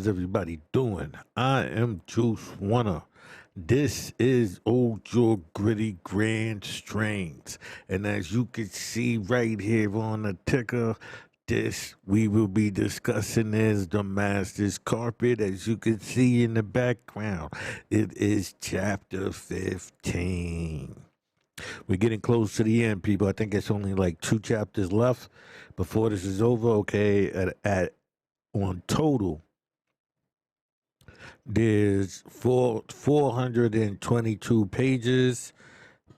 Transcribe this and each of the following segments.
How's everybody doing? I am Juice Wanna. This is Old Your Gritty Grand Strings. And as you can see right here on the ticker, this we will be discussing is the Master's Carpet. As you can see in the background, it is chapter 15. We're getting close to the end, people. I think it's only like 2 chapters left before this is over. Okay, at on total, there's 422 pages.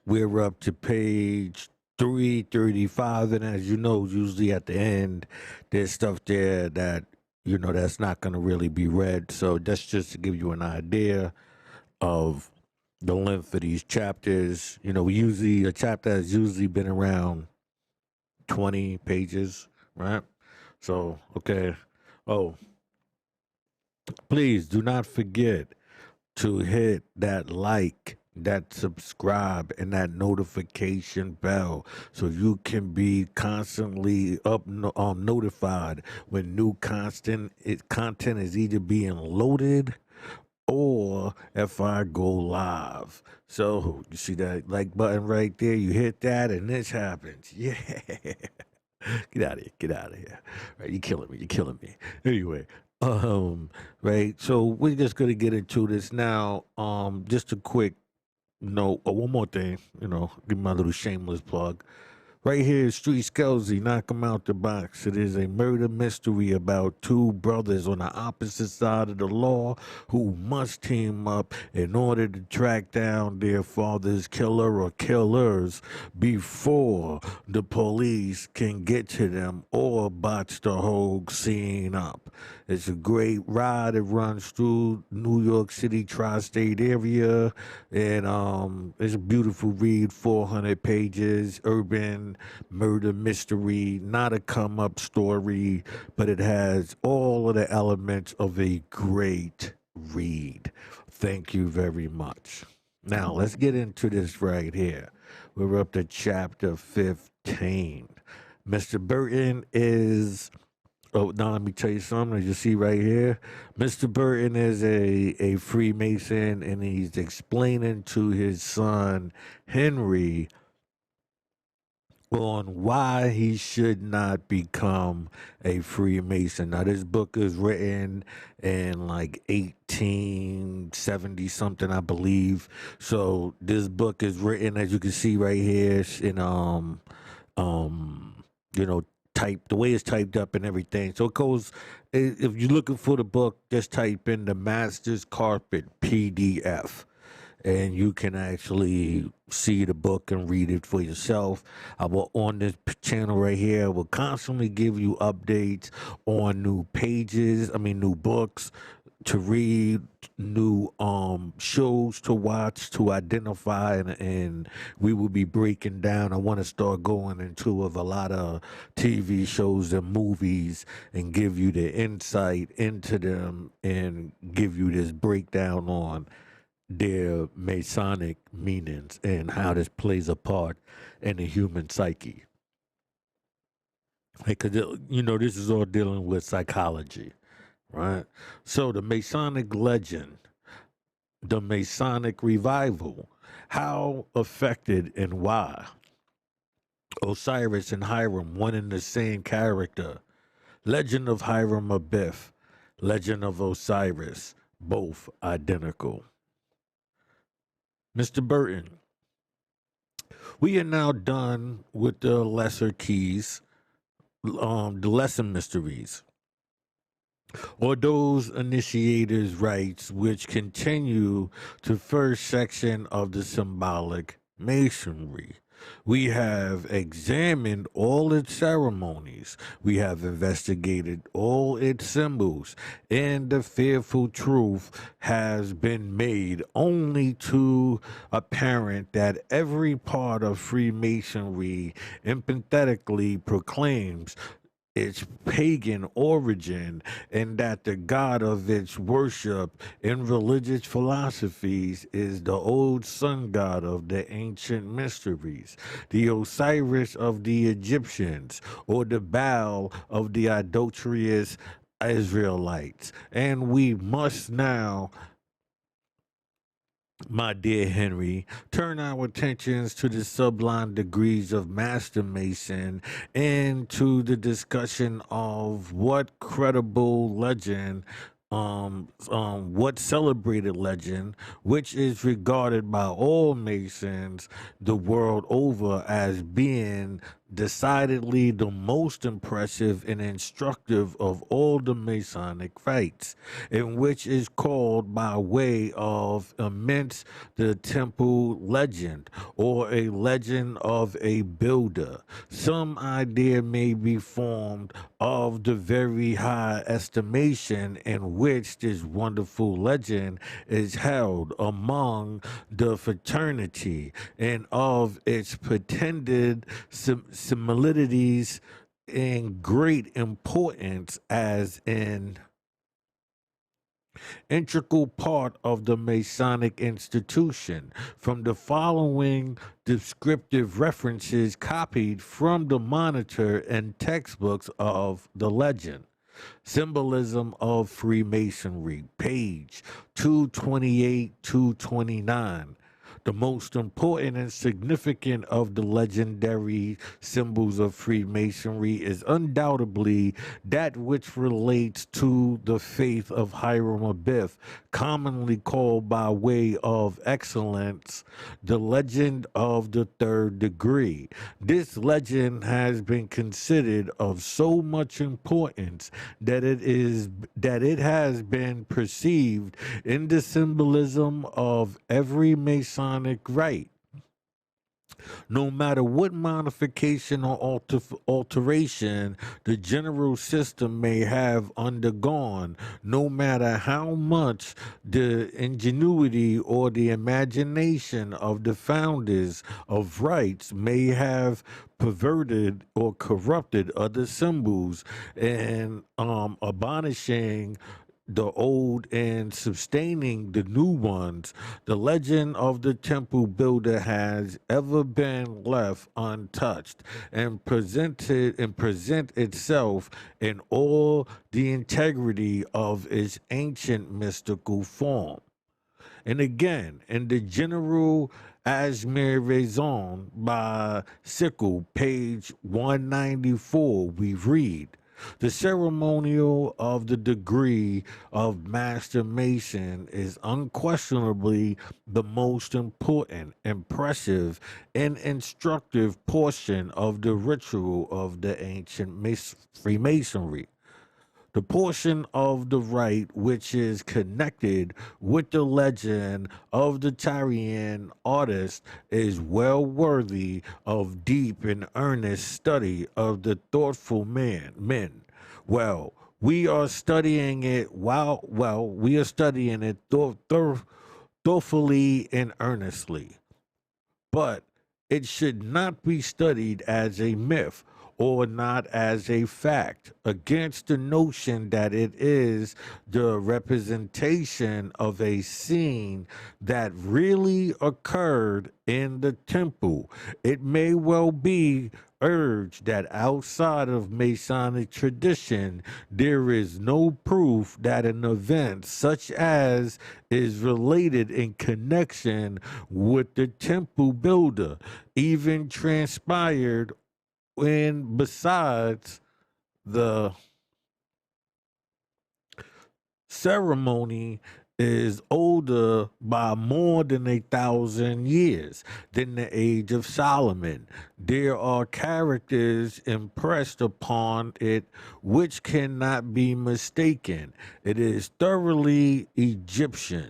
We're up to page 335, and as you know, usually at the end, there's stuff there that that's not going to really be read. So that's just to give you an idea of the length of these chapters. A chapter has usually been around 20 pages, right? So, okay. Oh, please do not forget to hit that like, that subscribe, and that notification bell so you can be constantly notified when new content is either being loaded or if I go live. So you see that like button right there, you hit that and this happens. Yeah. Get out of here. Get out of here. Right. You're killing me. You're killing me. Anyway. Right. So we're just gonna get into this now. Just a quick note. One more thing, give my little shameless plug. Right here, Street Skelzy, knock him out the box. It is a murder mystery about two brothers on the opposite side of the law who must team up in order to track down their father's killer or killers before the police can get to them or botch the whole scene up. It's a great ride. It runs through New York City tri-state area, and it's a beautiful read, 400 pages, urban murder mystery, not a come up story, but it has all of the elements of a great read. Thank you very much. Now let's get into this right here. We're up to chapter 15. Mr. Burton is now let me tell you something. As you see right here, Mr. Burton is a Freemason, and he's explaining to his son Henry on why he should not become a Freemason. Now, this book is written in like 1870 something, I believe. So this book is written, as you can see right here, in type, the way it's typed up and everything. So it goes, if you're looking for the book, just type in the Master's Carpet PDF, and you can actually see the book and read it for yourself. I will, on this channel right here, I will constantly give you updates on new books to read, new shows to watch, to identify, and we will be breaking down. I want to start going into a lot of TV shows and movies and give you the insight into them and give you this breakdown on their masonic meanings and how this plays a part in the human psyche. Because, this is all dealing with psychology, right? So the Masonic legend, the Masonic revival, how affected and why. Osiris and Hiram, one and the same character. Legend of Hiram Abiff, legend of Osiris, both identical. Mr. Burton, we are now done with the lesser keys, the lesser mysteries, or those initiators' rites which continue to first section of the symbolic masonry. We have examined all its ceremonies. We have investigated all its symbols, and the fearful truth has been made only too apparent that every part of Freemasonry empathetically proclaims its pagan origin, and that the god of its worship in religious philosophies is the old sun god of the ancient mysteries, the Osiris of the Egyptians, or the Baal of the idolatrous Israelites. And we must now, my dear Henry, turn our attentions to the sublime degrees of Master Mason and to the discussion of what credible legend, what celebrated legend, which is regarded by all Masons the world over as being decidedly the most impressive and instructive of all the Masonic rites, in which is called by way of immense the temple legend, or a legend of a builder. Some idea may be formed of the very high estimation in which this wonderful legend is held among the fraternity, and of its pretended similarities in great importance as an integral part of the Masonic institution, from the following descriptive references copied from the monitor and textbooks of the legend. Symbolism of Freemasonry, page 228, 229. The most important and significant of the legendary symbols of Freemasonry is undoubtedly that which relates to the faith of Hiram Abiff, commonly called by way of excellence the legend of the third degree. This legend has been considered of so much importance that it has been perceived in the symbolism of every Masonic rite. No matter what modification or alteration the general system may have undergone, no matter how much the ingenuity or the imagination of the founders of rites may have perverted or corrupted other symbols and abolishing the old and sustaining the new ones, the legend of the temple builder has ever been left untouched and present itself in all the integrity of its ancient mystical form. And again, in the general Ashmere Raison by Sickle, page 194, we read, the ceremonial of the degree of Master Mason is unquestionably the most important, impressive, and instructive portion of the ritual of the ancient Freemasonry. The portion of the rite which is connected with the legend of the Tyrian artist is well worthy of deep and earnest study of the thoughtful men. Well, we are studying it thoughtfully and earnestly, but it should not be studied as a myth or not as a fact, against the notion that it is the representation of a scene that really occurred in the temple. It may well be urged that outside of Masonic tradition, there is no proof that an event such as is related in connection with the temple builder even transpired when besides the ceremony is older by more than 1,000 years than the age of Solomon. There are characters impressed upon it which cannot be mistaken. It is thoroughly Egyptian.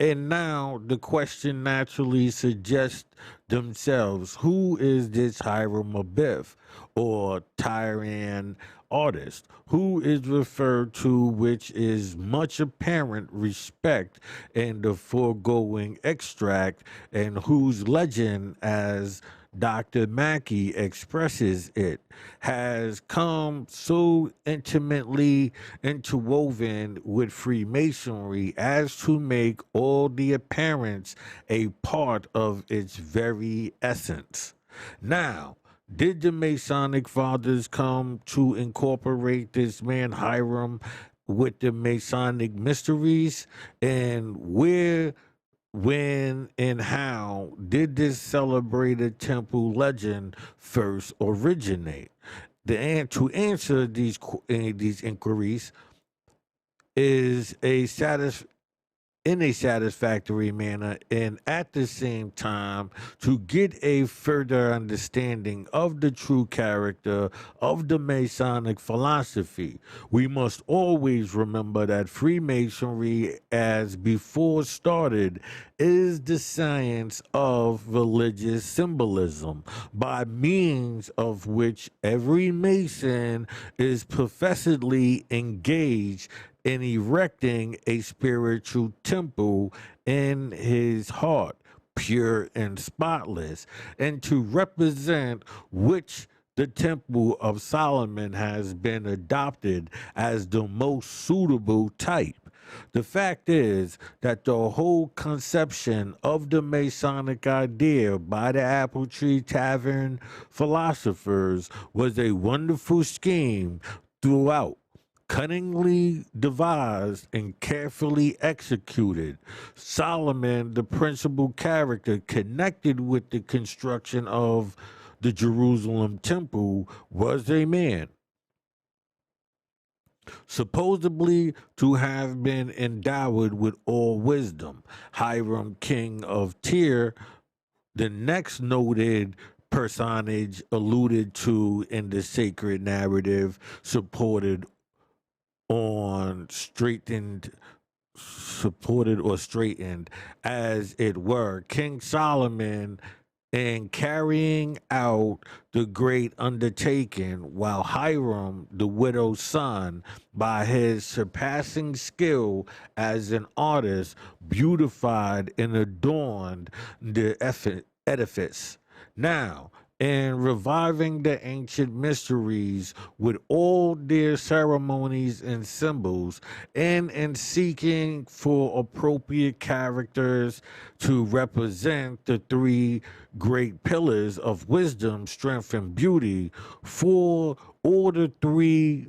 And now the question naturally suggests themselves, who is this Hiram Abiff or Tyrian artist? Who is referred to, which is much apparent respect in the foregoing extract, and whose legend, as Dr. Mackey expresses it, has come so intimately interwoven with Freemasonry as to make all the appearance a part of its very essence. Now, Did the Masonic fathers come to incorporate this man Hiram with the Masonic mysteries? And where, when, and how did this celebrated temple legend first originate? To answer these inquiries is in a satisfactory manner, and at the same time to get a further understanding of the true character of the Masonic philosophy. We must always remember that Freemasonry, as before started, is the science of religious symbolism, by means of which every Mason is professedly engaged in erecting a spiritual temple in his heart, pure and spotless, and to represent which the Temple of Solomon has been adopted as the most suitable type. The fact is that the whole conception of the Masonic idea by the Apple Tree Tavern philosophers was a wonderful scheme throughout, cunningly devised and carefully executed. Solomon, the principal character connected with the construction of the Jerusalem temple, was a man supposedly to have been endowed with all wisdom. Hiram, king of Tyre, the next noted personage alluded to in the sacred narrative, supported or straightened, as it were, King Solomon in carrying out the great undertaking, while Hiram, the widow's son, by his surpassing skill as an artist, beautified and adorned the edifice. Now, in reviving the ancient mysteries with all their ceremonies and symbols, and in seeking for appropriate characters to represent the three great pillars of wisdom, strength, and beauty, for all the three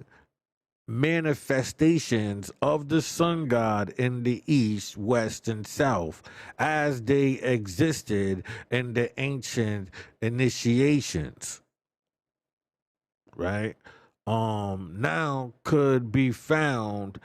manifestations of the sun god in the east, west, and south, as they existed in the ancient initiations, right? Now could be found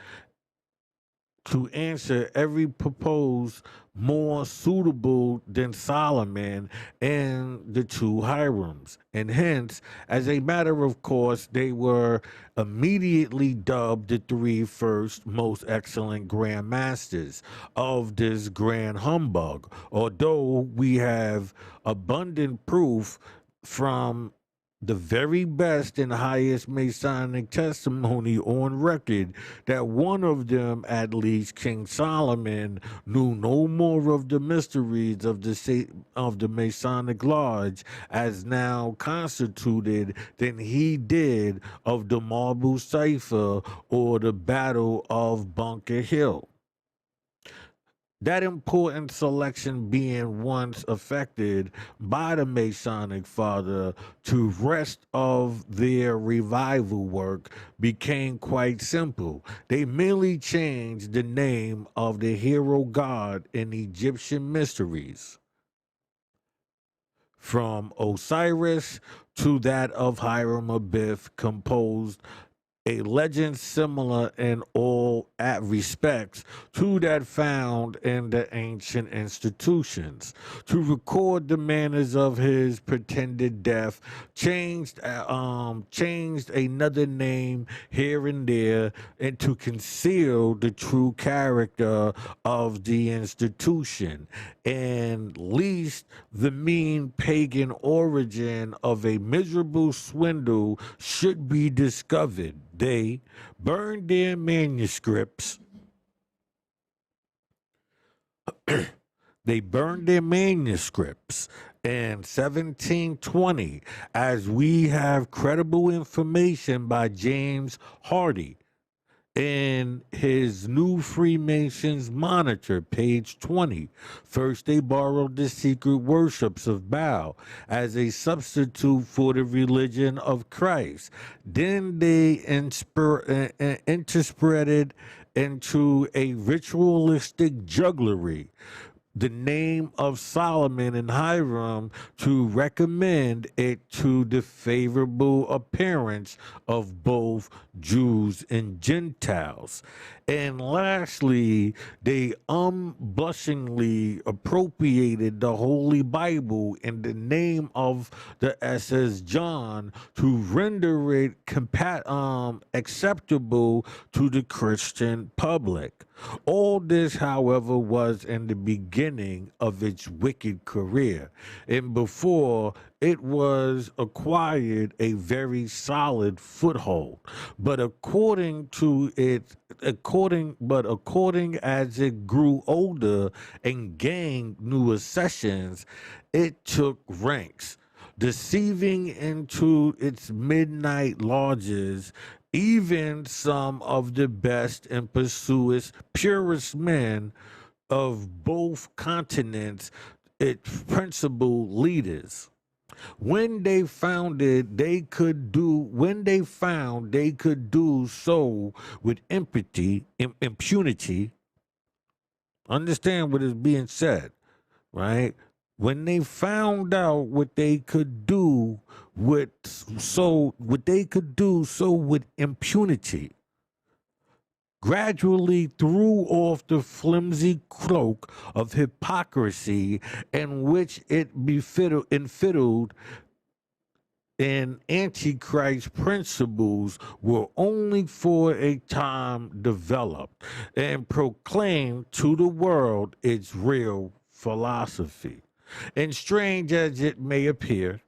to answer every proposed more suitable than Solomon and the two Hirams. And hence, as a matter of course, they were immediately dubbed the three first most excellent Grand Masters of this grand humbug. Although we have abundant proof from the very best and highest Masonic testimony on record that one of them, at least King Solomon, knew no more of the mysteries of the Masonic Lodge as now constituted than he did of the Marble Cipher or the Battle of Bunker Hill. That important selection being once affected by the Masonic father to rest of their revival work became quite simple. They merely changed the name of the hero god in Egyptian mysteries from Osiris to that of Hiram Abiff, composed a legend similar in all respects to that found in the ancient institutions. To record the manners of his pretended death, changed another name here and there, and to conceal the true character of the institution, and least the mean pagan origin of a miserable swindle should be discovered. They burned their manuscripts. They burned their manuscripts in 1720, as we have credible information by James Hardy In his New Freemasons Monitor, page 20, first they borrowed the secret worships of Baal as a substitute for the religion of Christ. Then they interspreaded into a ritualistic jugglery the name of Solomon and Hiram to recommend it to the favorable appearance of both Jews and Gentiles. And lastly, they unblushingly appropriated the Holy Bible in the name of the SS John to render it acceptable to the Christian public. All this, however, was in the beginning of its wicked career, and before it was acquired a very solid foothold. But according as it grew older and gained new accessions, it took ranks, deceiving into its midnight lodges even some of the best and purest men of both continents, its principal leaders. When they found they could do so with impunity. Understand what is being said, right? When they found out what they could do with impunity, gradually threw off the flimsy cloak of hypocrisy in which it enfittled and antichrist principles were only for a time developed and proclaimed to the world its real philosophy. And strange as it may appear,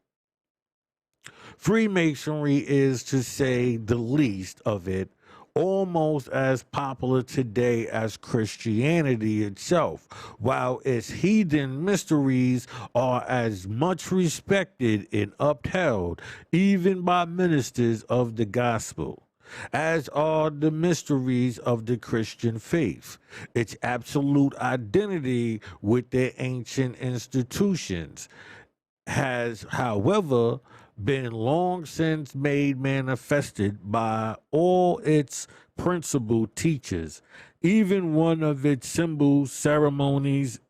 Freemasonry is, to say the least of it, almost as popular today as Christianity itself, while its heathen mysteries are as much respected and upheld even by ministers of the gospel as are the mysteries of the Christian faith. Its absolute identity with their ancient institutions has, however, been long since made manifested by all its principal teachers. Even one of its symbols, ceremonies,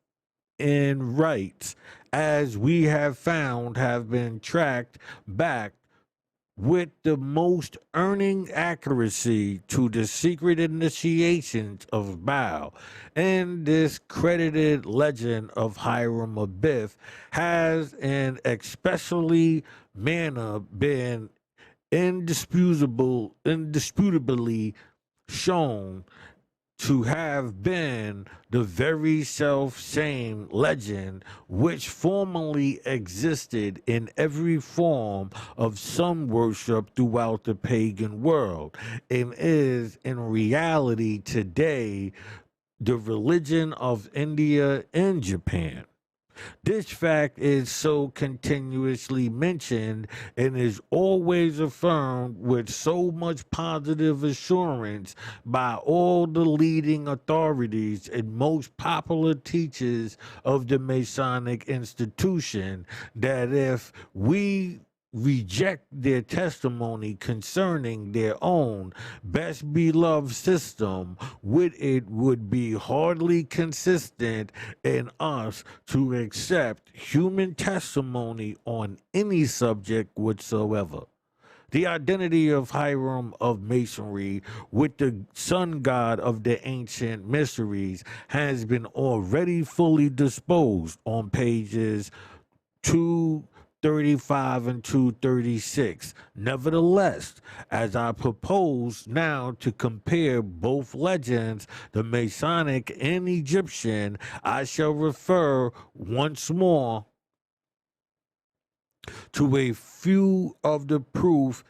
and rites, as we have found, have been tracked back with the most earning accuracy to the secret initiations of Baal. And this credited legend of Hiram Abiff has in especially manner been indisputably shown to have been the very self same legend which formerly existed in every form of sun worship throughout the pagan world, and is in reality today the religion of India and Japan. This fact is so continuously mentioned and is always affirmed with so much positive assurance by all the leading authorities and most popular teachers of the Masonic institution that if we reject their testimony concerning their own best beloved system, with it would be hardly consistent in us to accept human testimony on any subject whatsoever. The identity of Hiram of Masonry with the sun god of the ancient mysteries has been already fully disposed on pages 235 and 236. Nevertheless, as I propose now to compare both legends, the Masonic and Egyptian, I shall refer once more to a few of the proof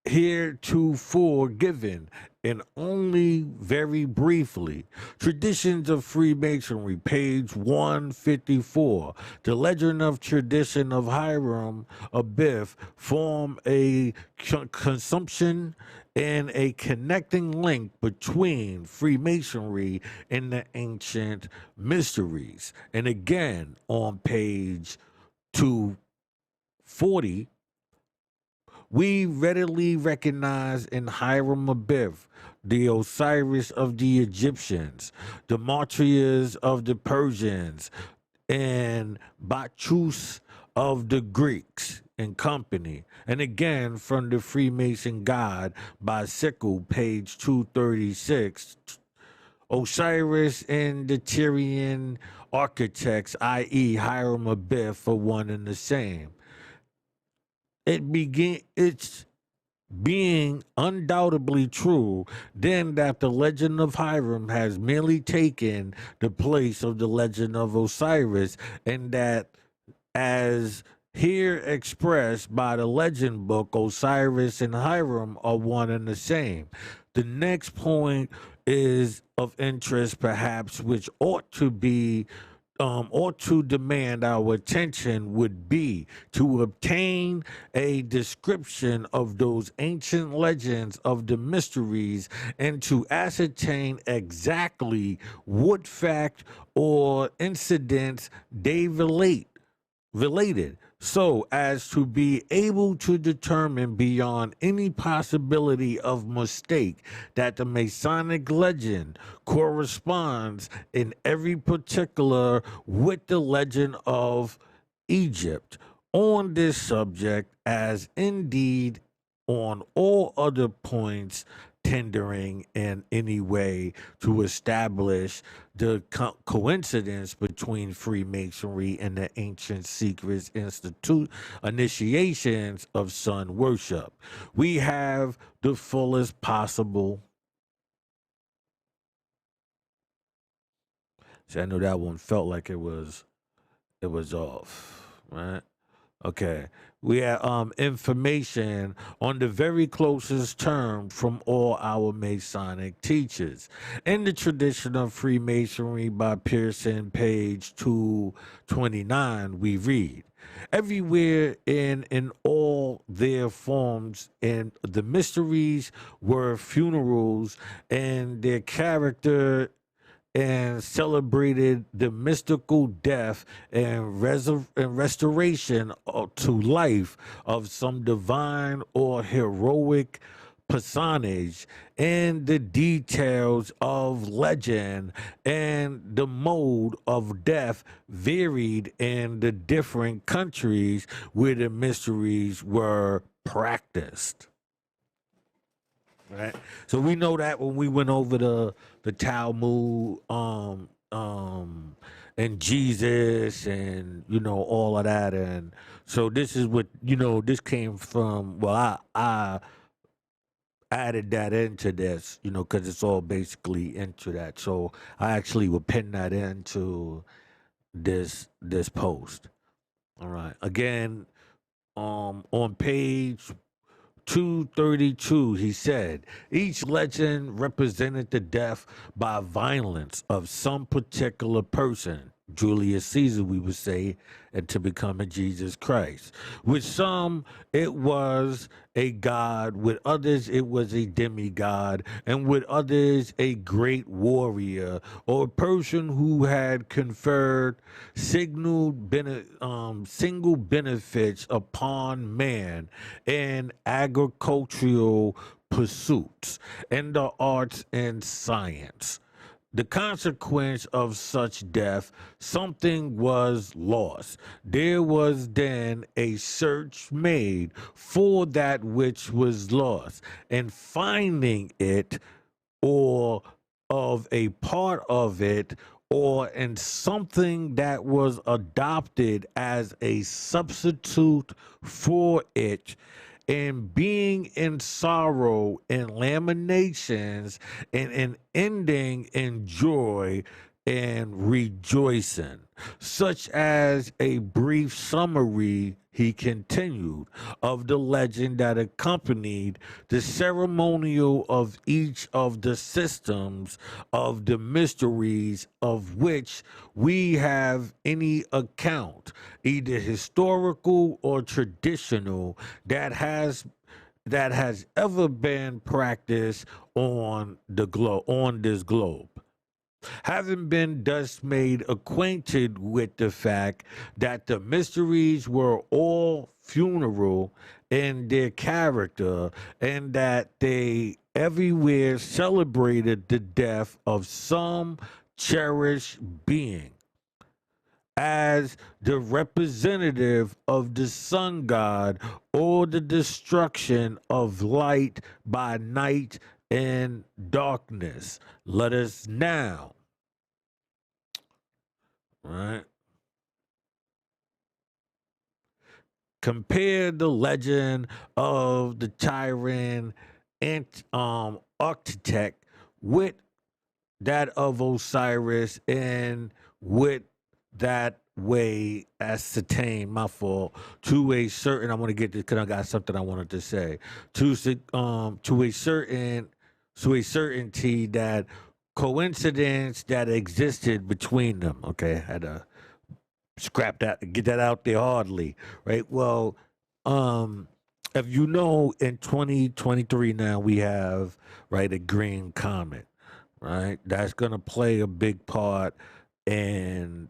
heretofore given, and only very briefly. Traditions of Freemasonry, page 154. The legend of tradition of Hiram Abiff form a consumption and a connecting link between Freemasonry and the ancient mysteries. And again, on page 240, we readily recognize in Hiram Abiff the Osiris of the Egyptians, the martyrs of the Persians, and Bacchus of the Greeks and company. And again, from the Freemason Guide by Sickle, page 236, Osiris and the Tyrian architects, i.e. Hiram Abiff, are one and the same. It's being undoubtedly true, then, that the legend of Hiram has merely taken the place of the legend of Osiris, and that, as here expressed by the legend book, Osiris and Hiram are one and the same. The next point is of interest, perhaps, which ought to demand our attention, would be to obtain a description of those ancient legends of the mysteries and to ascertain exactly what fact or incidents they related, so as to be able to determine beyond any possibility of mistake that the Masonic legend corresponds in every particular with the legend of Egypt on this subject, as indeed on all other points tendering in any way to establish the coincidence between Freemasonry and the ancient secrets initiations of sun worship. We have the fullest possible. See, I know that one felt like it was off, right? Okay. We have information on the very closest term from all our Masonic teachers. In the tradition of Freemasonry by Pearson, page 229, we read, everywhere in all their forms, and the mysteries were funerals, and their character and celebrated the mystical death and restoration to life of some divine or heroic personage, and the details of legend and the mode of death varied in the different countries where the mysteries were practiced. Right. So we know that when we went over the Talmud, and Jesus, and all of that, and so this is what this came from. Well, I added that into this, because it's all basically into that. So I actually would pin that into this post. All right. Again, on page 232, he said, each legend represented the death by violence of some particular person, Julius Caesar, we would say, and to become a Jesus Christ. With some, it was a god. With others, it was a demigod. And with others, a great warrior, or a person who had conferred single benefits upon man in agricultural pursuits and the arts and science. The consequence of such death, something was lost. There was then a search made for that which was lost, and finding it, or of a part of it, or in something that was adopted as a substitute for it, and being in sorrow and lamentations, and an ending in joy, and rejoicing, such as a brief summary, he continued, of the legend that accompanied the ceremonial of each of the systems of the mysteries of which we have any account, either historical or traditional, that has ever been practiced on this globe. Having been thus made acquainted with the fact that the mysteries were all funeral in their character, and that they everywhere celebrated the death of some cherished being as the representative of the sun god, or the destruction of light by night and darkness. Let us now, right, compare the legend of the tyrant and architect with that of Osiris, and with that way ascertain, my fault, to a certain, I want to get this because I got something I wanted to say, to a certain, to a certainty that coincidence that existed between them. Okay, I had to scrap that, get that out there hardly, right? Well, um, if you know, in 2023 now we have, right, a green comet, right? That's gonna play a big part in,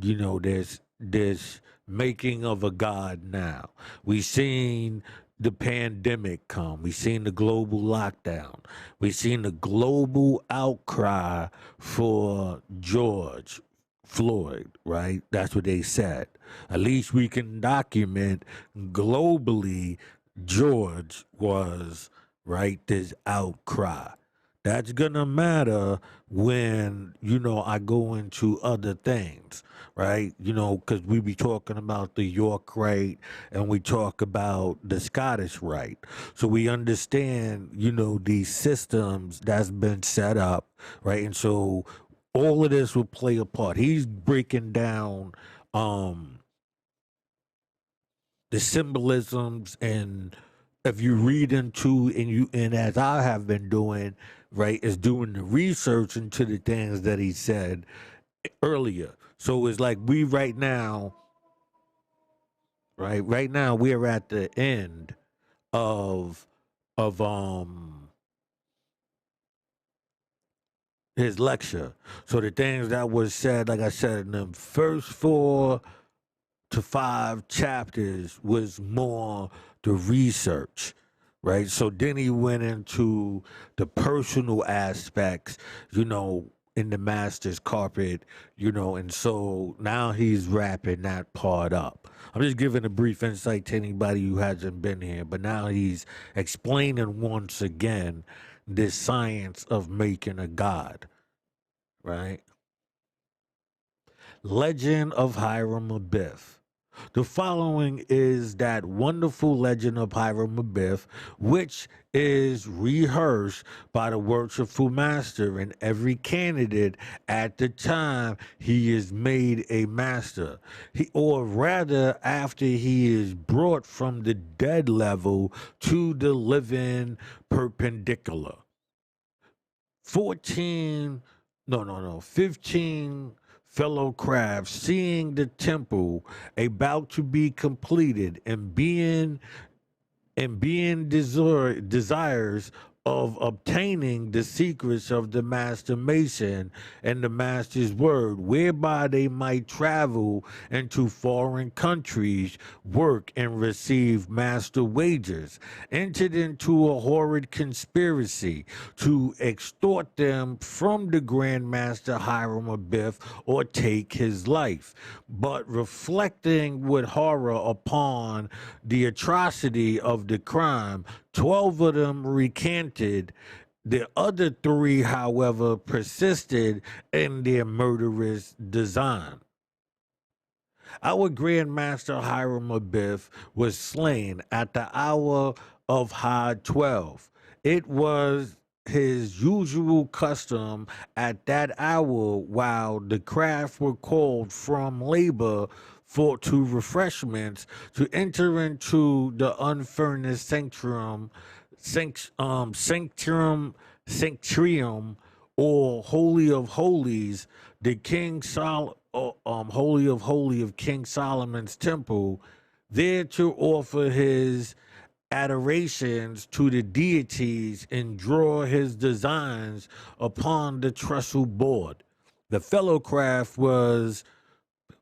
this making of a god now. We seen the pandemic come. We seen the global lockdown. We seen the global outcry for George Floyd, right? That's what they said. At least we can document globally George was, right, this outcry. That's gonna matter when, I go into other things, right? Because we be talking about the York Rite, and we talk about the Scottish Rite. So we understand, these systems that's been set up, right? And so all of this will play a part. He's breaking down the symbolisms, and if you read into, and as I have been doing, right, is doing the research into the things that he said earlier. So it's like we right now we're at the end of of his lecture. So the things that was said, like I said, in the first 4 to 5 chapters was more the research, right? So then he went into the personal aspects, in the master's carpet, and so now he's wrapping that part up. I'm just giving a brief insight to anybody who hasn't been here, but now he's explaining once again this science of making a god, right? Legend of Hiram Abiff. The following is that wonderful legend of Hiram Abiff, which is rehearsed by the worshipful master and every candidate at the time he is made a master, or rather after he is brought from the dead level to the living perpendicular. 14, no, 15 fellow crafts, seeing the temple about to be completed, and being desires of obtaining the secrets of the master mason and the master's word, whereby they might travel into foreign countries, work and receive master wages, entered into a horrid conspiracy to extort them from the Grand Master Hiram Abiff or take his life. But reflecting with horror upon the atrocity of the crime, 12 of them recanted. The other 3, however, persisted in their murderous design. Our Grand Master Hiram Abiff was slain at the hour of high 12. It was his usual custom at that hour while the craft were called from labor for to refreshments to enter into the unfurnished sanctuary or holy of holies, the holy of holy of King Solomon's temple, there to offer his adorations to the deities and draw his designs upon the trestle board. The fellow craft was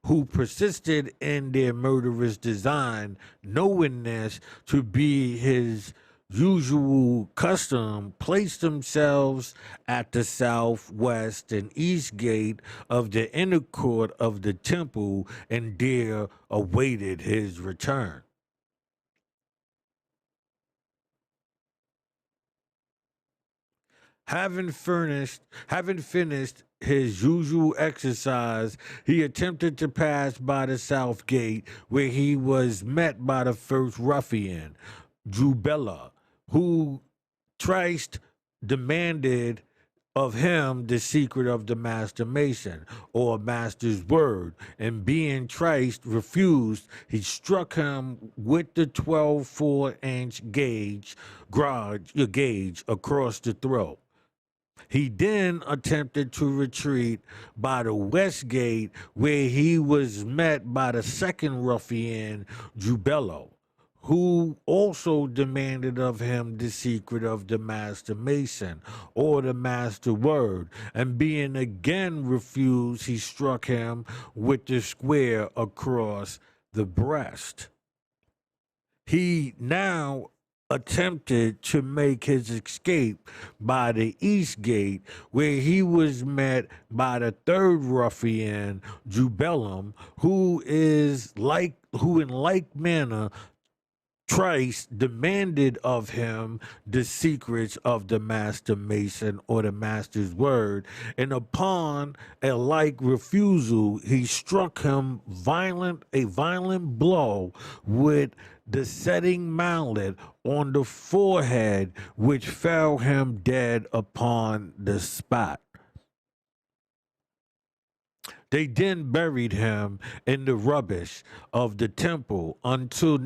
who persisted in their murderous design, knowing this to be his usual custom, placed themselves at the southwest and east gate of the inner court of the temple and there awaited his return. Having finished his usual exercise, he attempted to pass by the south gate, where he was met by the first ruffian, Jubela, who Christ demanded of him the secret of the master mason, or master's word, and being Christ refused, he struck him with the 12.4-inch gauge across the throat. He then attempted to retreat by the west gate, where he was met by the second ruffian, Jubelo, who also demanded of him the secret of the master mason, or the master word, and being again refused, he struck him with the square across the breast. He now attempted to make his escape by the east gate, where he was met by the third ruffian, Jubelum, who in like manner Christ demanded of him the secrets of the master mason, or the master's word, and upon a like refusal, he struck him a violent blow with the setting mallet on the forehead, which fell him dead upon the spot. They then buried him in the rubbish of the temple until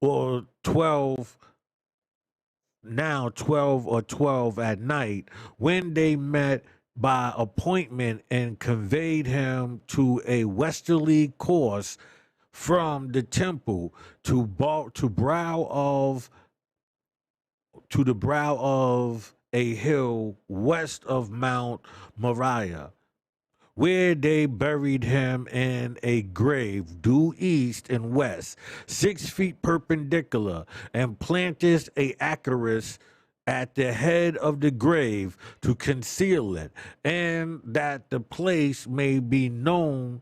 or 12 12 or 12 at night, when they met by appointment and conveyed him to a westerly course from the temple to the brow of a hill west of Mount Moriah, where they buried him in a grave due east and west, 6 feet perpendicular, and planted a acris at the head of the grave to conceal it, and that the place may be known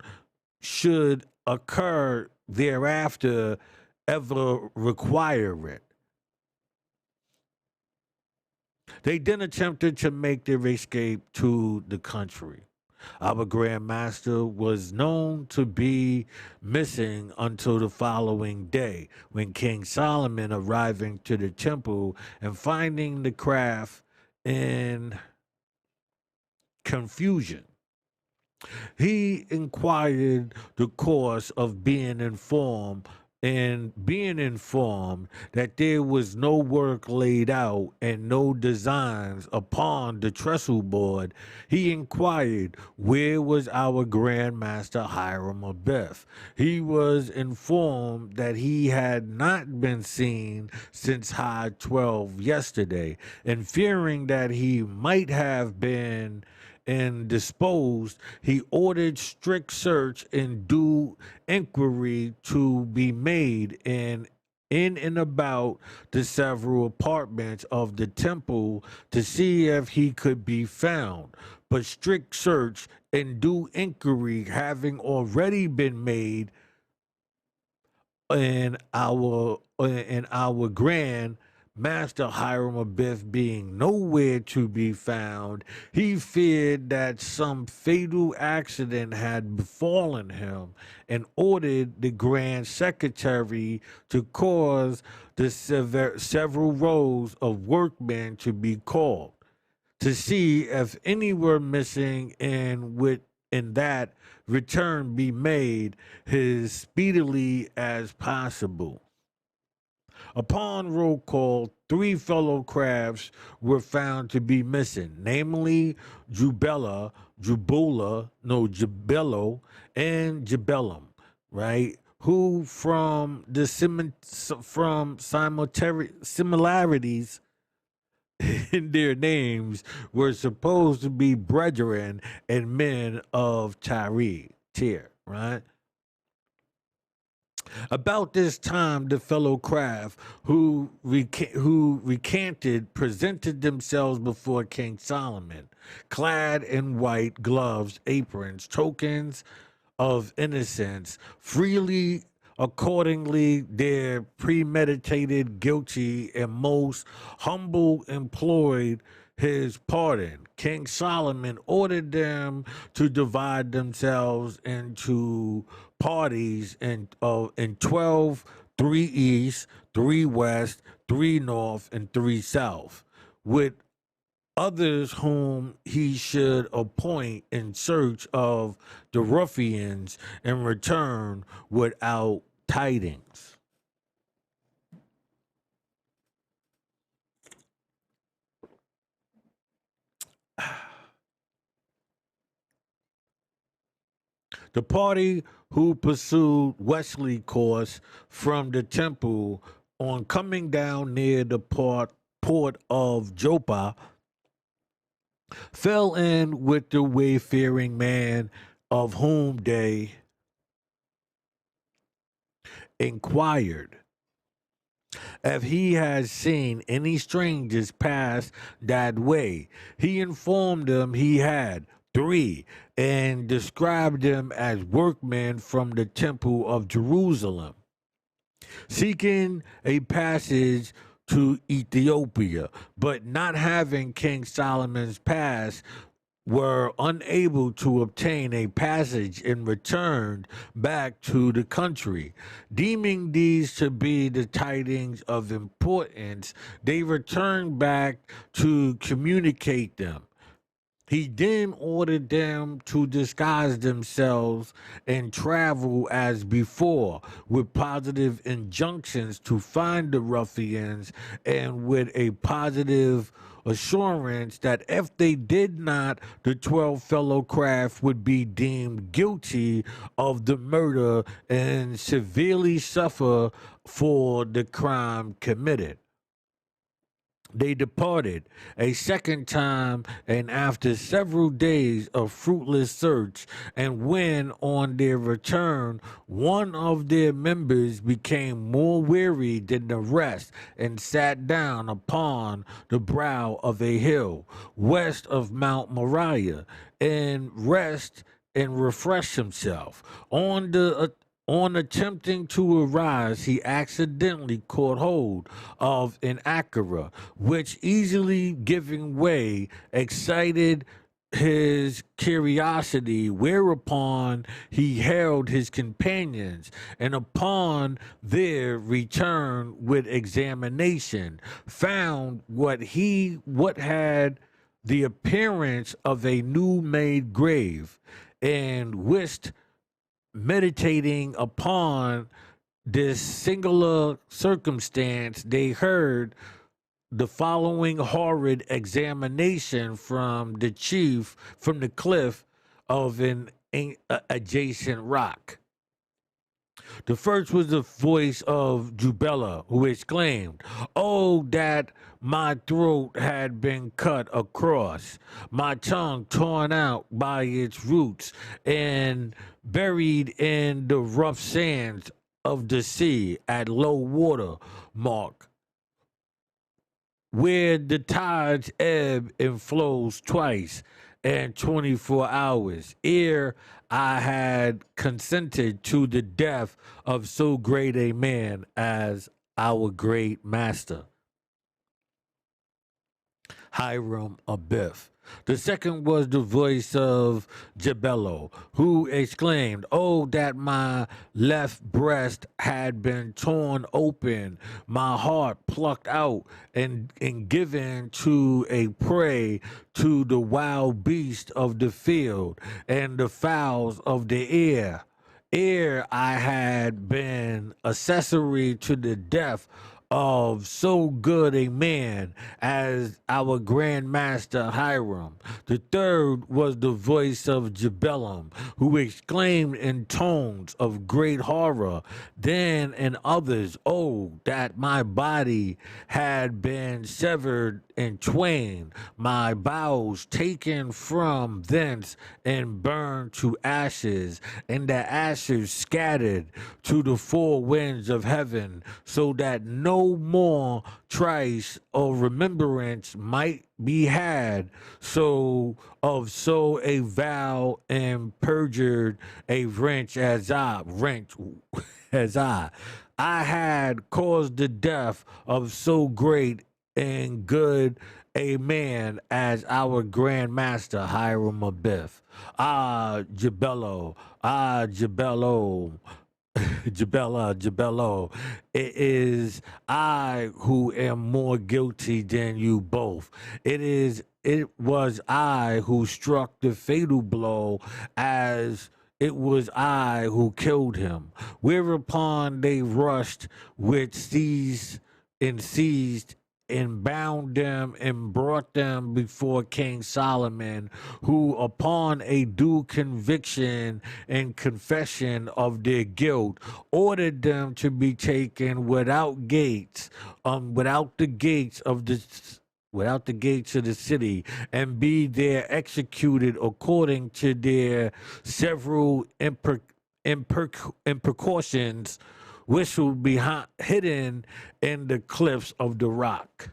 should occur thereafter ever require it. They then attempted to make their escape to the country. Our Grand Master was known to be missing until the following day, when King Solomon, arriving to the temple and finding the craft in confusion, he inquired the cause of being informed that there was no work laid out and no designs upon the trestle board. He inquired where was our Grand Master Hiram Abiff. He was informed that he had not been seen since high 12 yesterday, and fearing that he might have been indisposed, he ordered strict search and due inquiry to be made in and about the several apartments of the temple to see if he could be found. But strict search and due inquiry having already been made, and our grand Master Hiram Abiff being nowhere to be found, he feared that some fatal accident had befallen him and ordered the Grand Secretary to cause the several rows of workmen to be called to see if any were missing, and would in that return be made as speedily as possible. Upon roll call, 3 fellow crafts were found to be missing, namely Jubello, and Jubellum, right? Who from the similarities in their names were supposed to be brethren and men of Tyre, right? About this time, the fellow craft who recanted presented themselves before King Solomon, clad in white gloves, aprons, tokens of innocence, freely accordingly their premeditated, guilty, and most humble employed his pardon. King Solomon ordered them to divide themselves into parties in 12, 3 east, 3 west, 3 north, and 3 south, with others whom he should appoint in search of the ruffians and return without tidings. The party who pursued westerly course from the temple, on coming down near the port of Joppa, fell in with the wayfaring man, of whom they inquired if he had seen any strangers pass that way. He informed them he had 3, and described them as workmen from the temple of Jerusalem, seeking a passage to Ethiopia, but not having King Solomon's pass, were unable to obtain a passage and returned back to the country. Deeming these to be the tidings of importance, they returned back to communicate them. He then ordered them to disguise themselves and travel as before, with positive injunctions to find the ruffians, and with a positive assurance that if they did not, the 12 fellow craft would be deemed guilty of the murder and severely suffer for the crime committed. They departed a second time, and after several days of fruitless search, and when on their return one of their members became more weary than the rest, and sat down upon the brow of a hill west of Mount Moriah, and refreshed himself. On attempting to arise, he accidentally caught hold of an akara, which, easily giving way, excited his curiosity, whereupon he hailed his companions, and upon their return with examination, found what had the appearance of a new made grave, and wished, meditating upon this singular circumstance, they heard the following horrid examination from the cliff of an adjacent rock. The first was the voice of Jubella, who exclaimed, "Oh, that my throat had been cut across, my tongue torn out by its roots, and buried in the rough sands of the sea at low water mark, where the tides ebb and flows twice and 24 hours, ere I had consented to the death of so great a man as our great master." Hiram Abiff. The second was the voice of Jebelo, who exclaimed, "Oh, that my left breast had been torn open, my heart plucked out and given to a prey to the wild beasts of the field and the fowls of the air. Ere I had been accessory to the death of so good a man as our Grand Master Hiram." The third was the voice of Jebelum, who exclaimed in tones of great horror, then and others, "Oh, that my body had been severed in twain, my bowels taken from thence and burned to ashes, and the ashes scattered to the four winds of heaven, so that no more trace or remembrance might be had so a vow and perjured a wrench as I had caused the death of so great and good a man as our Grand Master Hiram Abiff. Jebelo, Jebelo, it is I who am more guilty than you both. It was I who struck the fatal blow, as it was I who killed him. Whereupon they rushed with seized and bound them and brought them before King Solomon, who, upon a due conviction and confession of their guilt, ordered them to be taken without the gates of the city, and be there executed according to their several imprecations, which will be hidden in the cliffs of the rock.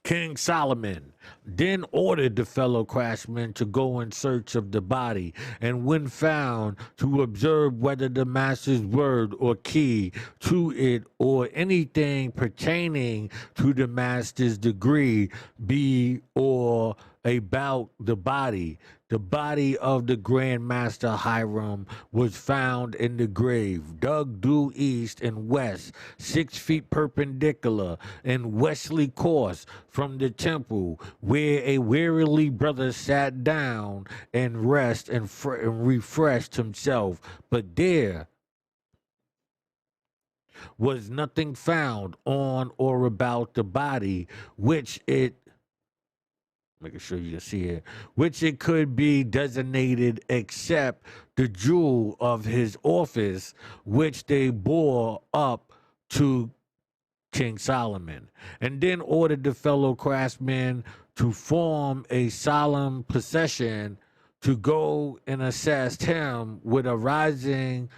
King Solomon then ordered the fellow craftsmen to go in search of the body, and when found, to observe whether the master's word or key to it or anything pertaining to the master's degree be or about the body. The body of the Grand Master Hiram was found in the grave, dug due east and west, 6 feet perpendicular and westly course from the temple, where a wearily brother sat down and rest and refreshed himself. But there was nothing found on or about the body, making sure you can see it, which it could be designated except the jewel of his office, which they bore up to King Solomon, and then ordered the fellow craftsmen to form a solemn procession to go and assist him with raising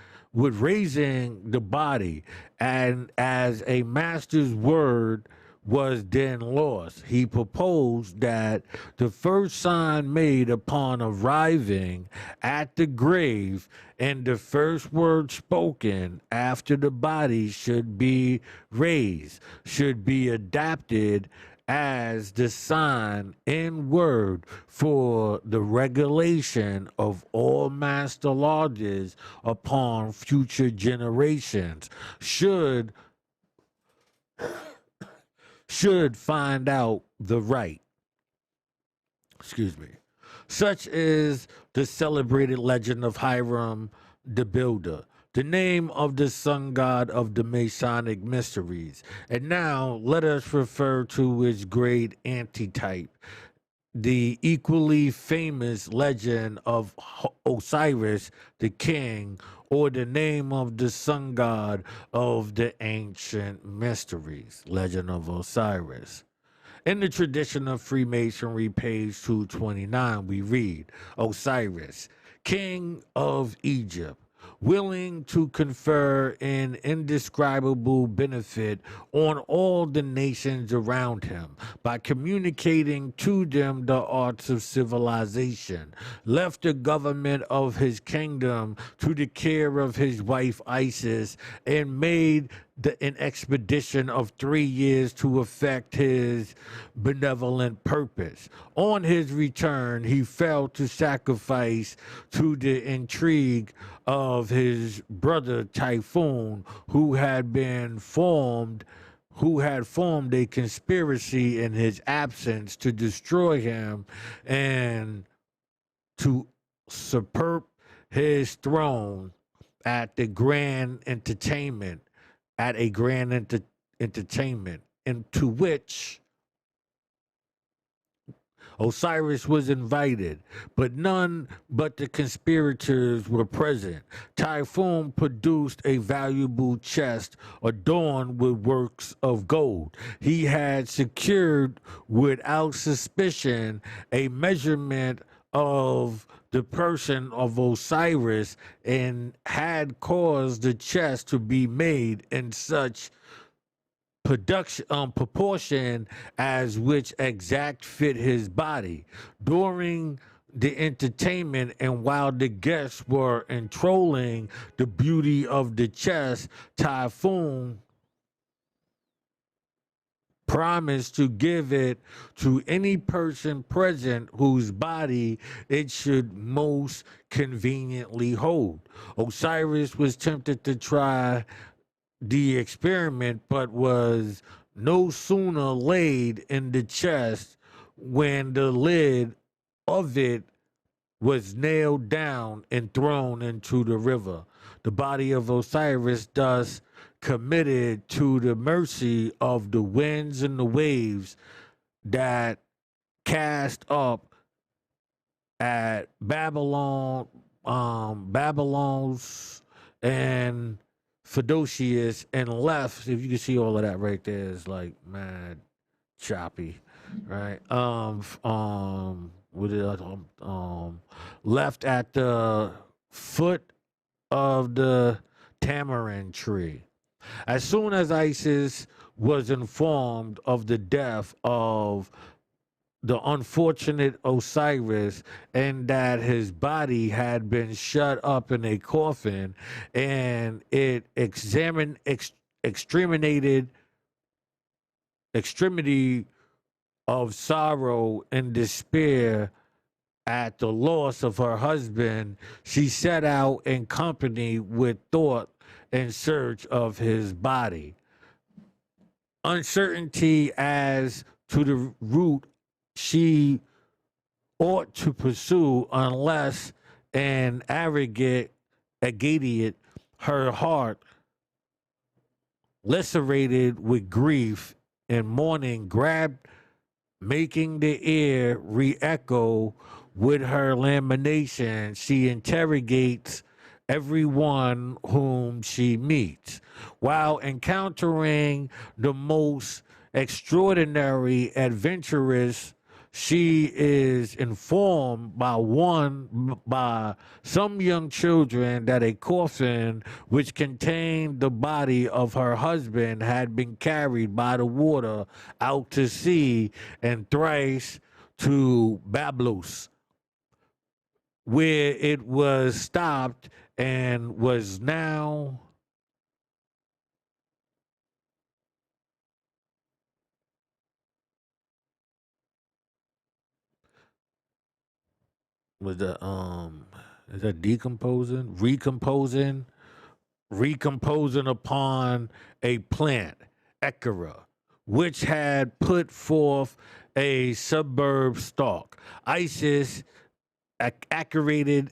the body. And as a master's word was then lost, he proposed that the first sign made upon arriving at the grave and the first word spoken after the body should be raised should be adapted as the sign in word for the regulation of all master lodges upon future generations should find out the right. Such is the celebrated legend of Hiram the Builder, the name of the sun god of the Masonic mysteries. And now let us refer to its great antitype, the equally famous legend of Osiris the king, or the name of the sun god of the ancient mysteries, Legend of Osiris. In the tradition of Freemasonry, page 229, we read, Osiris, king of Egypt, willing to confer an indescribable benefit on all the nations around him by communicating to them the arts of civilization, left the government of his kingdom to the care of his wife Isis, and made an expedition of 3 years to effect his benevolent purpose. On his return, he failed to sacrifice to the intrigue of his brother Typhoon, who had formed a conspiracy in his absence to destroy him and to usurp his throne at the grand entertainment, into which Osiris was invited, but none but the conspirators were present. Typhoon produced a valuable chest adorned with works of gold. He had secured without suspicion a measurement of the person of Osiris and had caused the chest to be made in such proportion as which exact fit his body. During the entertainment and while the guests were enthralling the beauty of the chest, Typhoon promised to give it to any person present whose body it should most conveniently hold. Osiris was tempted to try the experiment, but was no sooner laid in the chest when the lid of it was nailed down and thrown into the river. The body of Osiris thus committed to the mercy of the winds and the waves that cast up at Babylon's and Theodosius, and left. If you can see all of that right there, is like mad choppy, right? Left at the foot of the tamarind tree. As soon as Isis was informed of the death of the unfortunate Osiris and that his body had been shut up in a coffin, and it exterminated extremity of sorrow and despair at the loss of her husband, she set out in company with Thought in search of his body. Uncertainty as to the route she ought to pursue, unless an agate her heart, lacerated with grief and mourning, grabbed, making the air re-echo with her lamentation. She interrogates everyone whom she meets. While encountering the most extraordinary adventurous, she is informed by some young children that a coffin which contained the body of her husband had been carried by the water out to sea and thrice to Bablos, where it was stopped and was now was the is that recomposing upon a plant, Echera, which had put forth a suburb stalk. Isis, accurated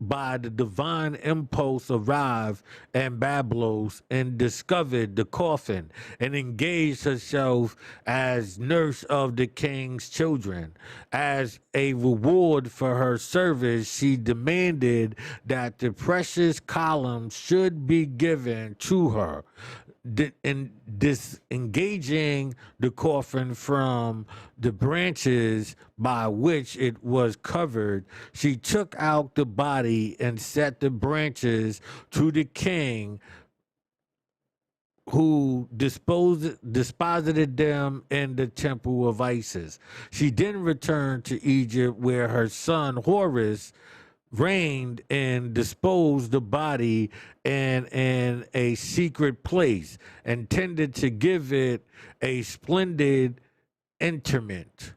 by the divine impulse, arrived in Bablos and discovered the coffin and engaged herself as nurse of the king's children. As a reward for her service, she demanded that the precious columns should be given to her. In disengaging the coffin from the branches by which it was covered, she took out the body and set the branches to the king, who deposited them in the temple of Isis. She then returned to Egypt, where her son Horus reigned and disposed the body in a secret place, intended to give it a splendid interment.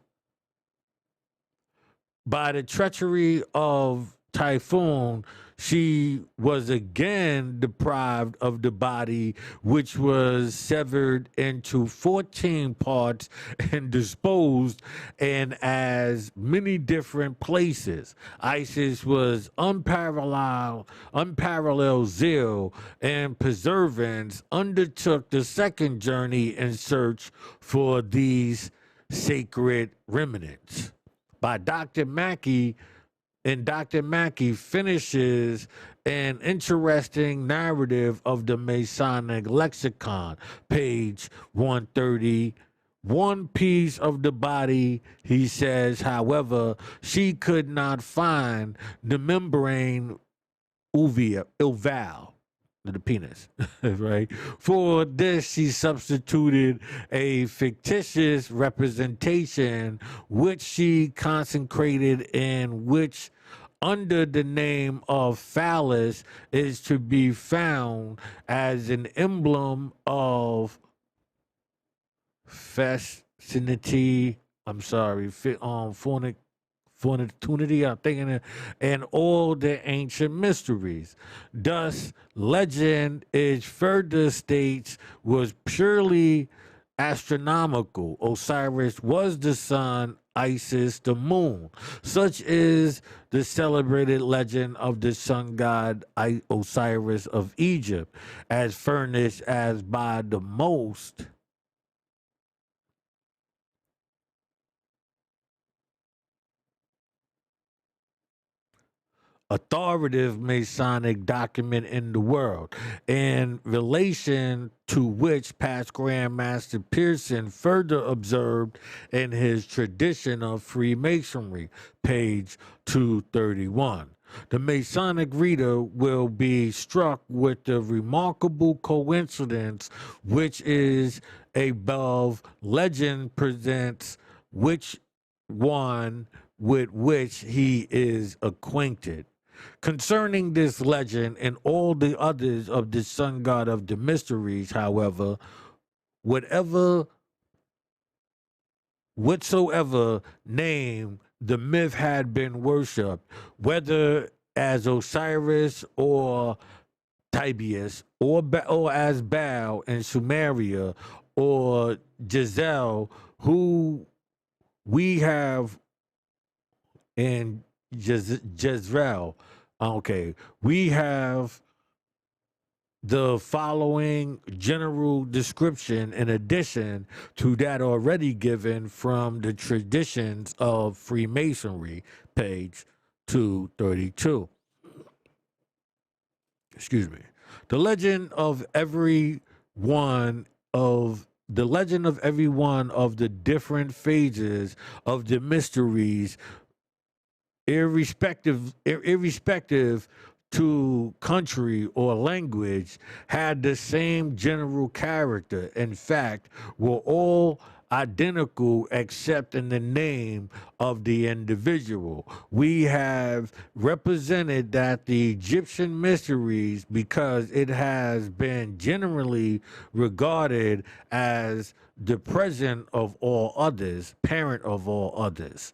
By the treachery of Typhoon, she was again deprived of the body, which was severed into 14 parts and disposed in as many different places. Isis was unparalleled zeal and perseverance undertook the second journey in search for these sacred remnants. By Dr. Mackey, and Dr. Mackey finishes an interesting narrative of the Masonic lexicon, page 130. One piece of the body, he says, however, she could not find the membrane uval, the penis, right? For this, she substituted a fictitious representation, which she consecrated in which under the name of phallus is to be found as an emblem of festinity. I'm sorry, fortitude, I'm thinking it, and all the ancient mysteries. Thus, legend is further states was purely astronomical. Osiris was the sun, Isis the moon. Such is the celebrated legend of the sun god Osiris of Egypt, as furnished as by the most authoritative Masonic document in the world, in relation to which past Grand Master Pearson further observed in his tradition of Freemasonry, page 231. The Masonic reader will be struck with the remarkable coincidence which is above. Legend presents which one with which he is acquainted. Concerning this legend and all the others of the sun god of the mysteries, however, whatsoever name the myth had been worshipped, whether as Osiris or Tibius, or as Baal in Sumeria, or Giselle, who we have in Jezreel. Okay, we have the following general description in addition to that already given from the traditions of Freemasonry, page 232. Excuse me. The legend of every one of the different phases of the mysteries, irrespective to country or language, had the same general character. In fact, were all identical except in the name of the individual. We have represented that the Egyptian mysteries, because it has been generally regarded as the present of all others, parent of all others.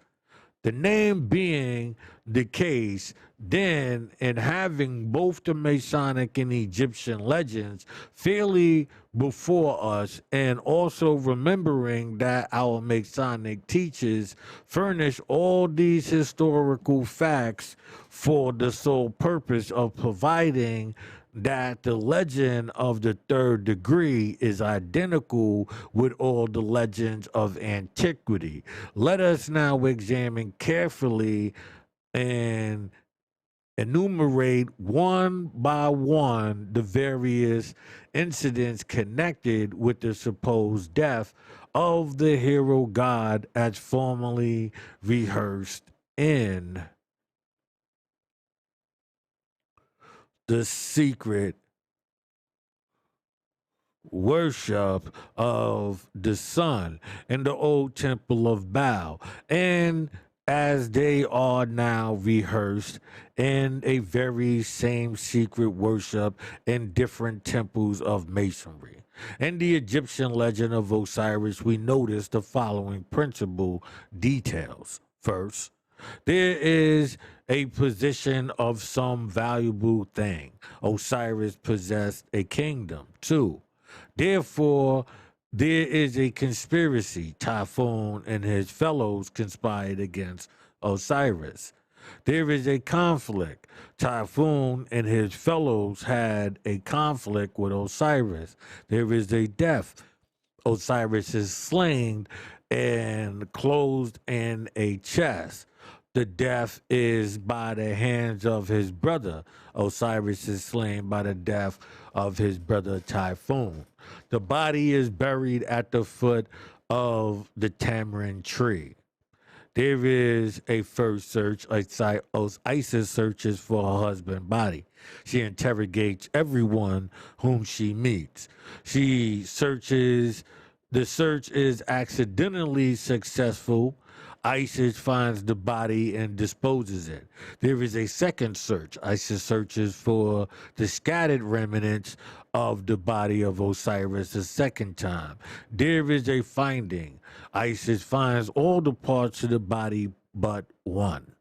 The name being the case, then, and having both the Masonic and Egyptian legends fairly before us, and also remembering that our Masonic teachers furnish all these historical facts for the sole purpose of providing that the legend of the third degree is identical with all the legends of antiquity. Let us now examine carefully and enumerate one by one the various incidents connected with the supposed death of the hero god as formerly rehearsed in the secret worship of the sun in the old temple of Baal, and as they are now rehearsed in a very same secret worship in different temples of masonry. In the Egyptian legend of Osiris, we notice the following principal details. First, there is a position of some valuable thing. Osiris possessed a kingdom. Two, therefore, there is a conspiracy. Typhon and his fellows conspired against Osiris. There is a conflict. Typhon and his fellows had a conflict with Osiris. There is a death. Osiris is slain and closed in a chest. The death is by the hands of his brother. Osiris is slain by the death of his brother Typhon. The body is buried at the foot of the tamarind tree. There is a first search. Isis searches for her husband's body. She interrogates everyone whom she meets. She searches. The search is accidentally successful. Isis finds the body and disposes it. There is a second search. Isis searches for the scattered remnants of the body of Osiris a second time. There is a finding. Isis finds all the parts of the body but one.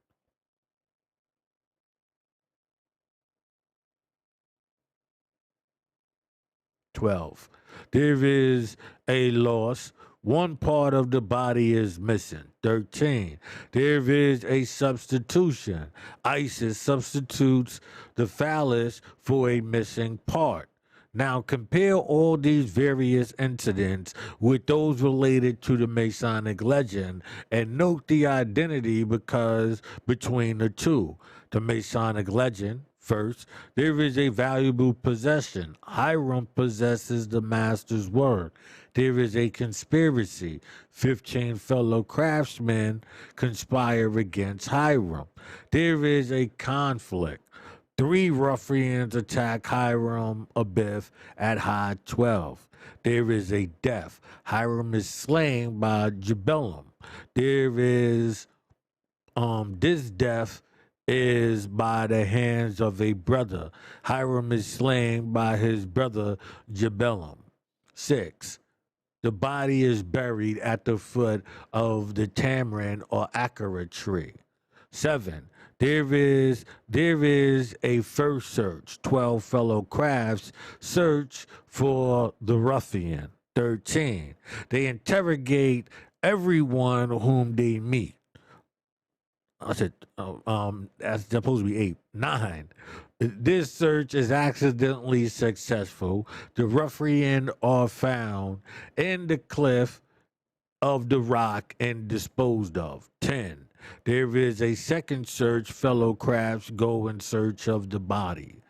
12. There is a loss. One part of the body is missing. 13. There is a substitution. Isis substitutes the phallus for a missing part. Now compare all these various incidents with those related to the Masonic legend and note the identity because between the two. The Masonic legend, first, there is a valuable possession. Hiram possesses the master's word. There is a conspiracy. 15 fellow craftsmen conspire against Hiram. There is a conflict. 3 ruffians attack Hiram Abiff at high 12. There is a death. Hiram is slain by Jebelum. There is this death is by the hands of a brother. Hiram is slain by his brother Jebelum. 6. The body is buried at the foot of the tamarind or acara tree. 7. There is a first search. 12 fellow crafts search for the ruffian. 13. They interrogate everyone whom they meet. I said, that's supposed to be 8. 9. This search is accidentally successful. The ruffian are found in the cliff of the rock and disposed of. 10. There is a second search. Fellow crafts go in search of the body.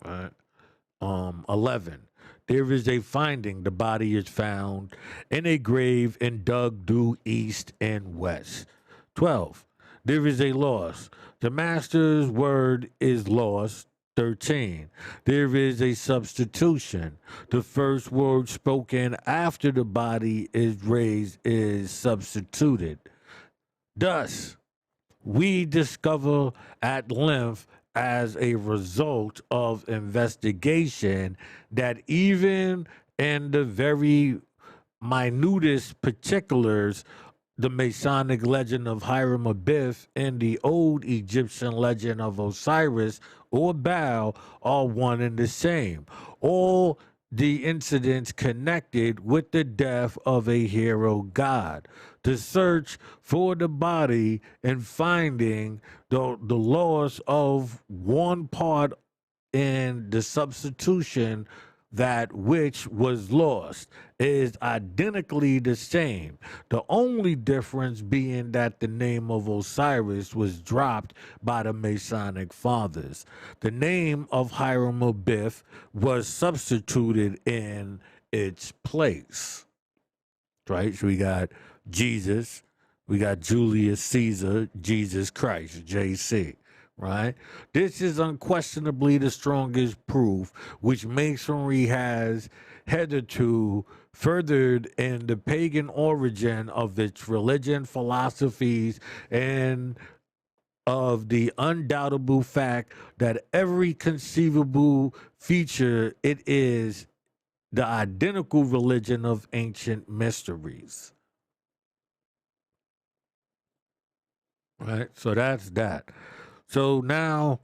Right. 11. There is a finding. The body is found in a grave and dug due east and west. 12. There is a loss. The master's word is lost. 13. There is a substitution. The first word spoken after the body is raised is substituted. Thus, we discover at length as a result of investigation that even in the very minutest particulars, the Masonic legend of Hiram Abiff and the old Egyptian legend of Osiris or Baal are one and the same. All the incidents connected with the death of a hero god. The search for the body and finding the loss of one part and the substitution that which was lost is identically the same. The only difference being that the name of Osiris was dropped by the Masonic fathers. The name of Hiram Abiff was substituted in its place. Right? So we got Jesus, we got Julius Caesar, Jesus Christ, JC. right? This is unquestionably the strongest proof which Masonry has hitherto furthered in the pagan origin of its religion, philosophies, and of the undoubtable fact that every conceivable feature it is the identical religion of ancient mysteries. Right? So that's that. So now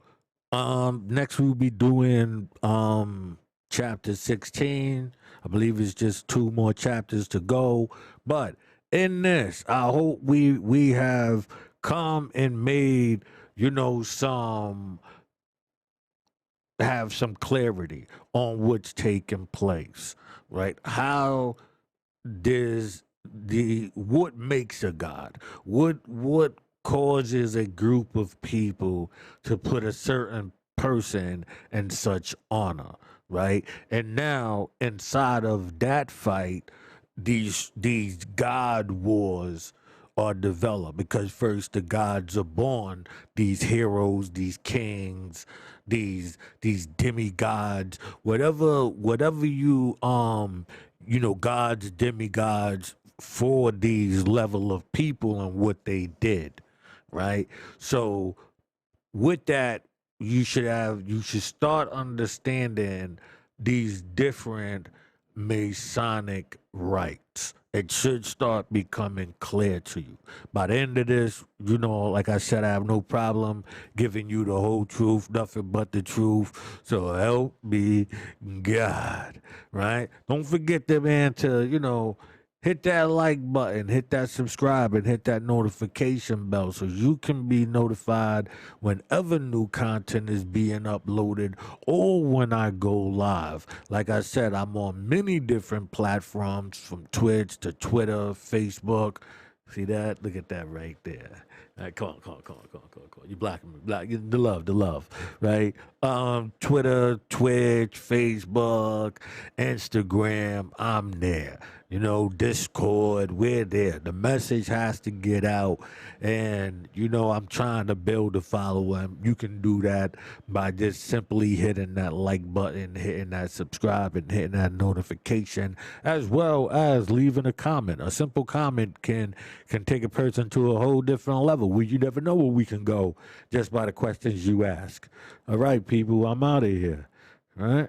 next we'll be doing chapter 16. I believe it's just 2 more chapters to go. But in this, I hope we have come and made, some have some clarity on what's taking place, right? How does what makes a god? What causes a group of people to put a certain person in such honor, right? And now inside of that fight, these god wars are developed, because first the gods are born, these heroes, these kings, these demigods, whatever you gods, demigods, for these level of people and what they did, right? So with that, you should start understanding these different Masonic rites. It should start becoming clear to you. By the end of this, like I said, I have no problem giving you the whole truth, nothing but the truth. So help me God, right? Don't forget to, man, to, hit that like button, hit that subscribe, and hit that notification bell so you can be notified whenever new content is being uploaded or when I go live. Like I said, I'm on many different platforms, from Twitch to Twitter, Facebook. See that? Look at that right there. All right, come on. You blocking me. The love, right? Twitter, Twitch, Facebook, Instagram, I'm there. Discord, we're there. The message has to get out. And, I'm trying to build a following. You can do that by just simply hitting that like button, hitting that subscribe, and hitting that notification, as well as leaving a comment. A simple comment can take a person to a whole different level where you never know where we can go just by the questions you ask. All right, people, I'm out of here. All right.